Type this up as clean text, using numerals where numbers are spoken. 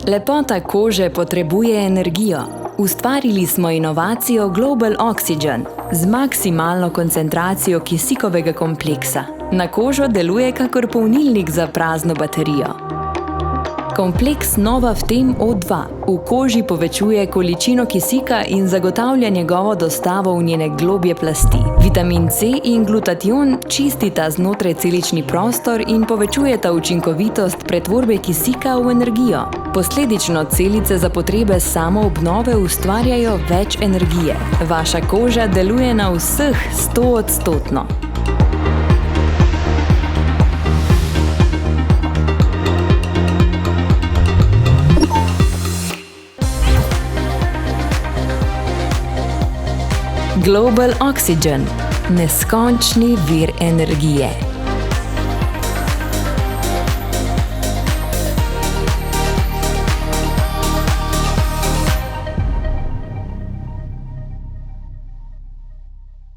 Lepota kože potrebuje energijo. Ustvarili smo inovacijo Global Oxygen z maksimalno koncentracijo kisikovega kompleksa. Na kožo deluje kakor polnilnik za prazno baterijo. Kompleks Novaftem O2 v koži povečuje količino kisika in zagotavlja njegovo dostavo v njene globje plasti. Vitamin C in glutation čistita znotrajcelični prostor in povečujeta učinkovitost pretvorbe kisika v energijo. Posledično celice za potrebe samoobnove ustvarjajo več energije. Vaša koža deluje na vseh 100%. Global Oxygen – neskončni vir energije.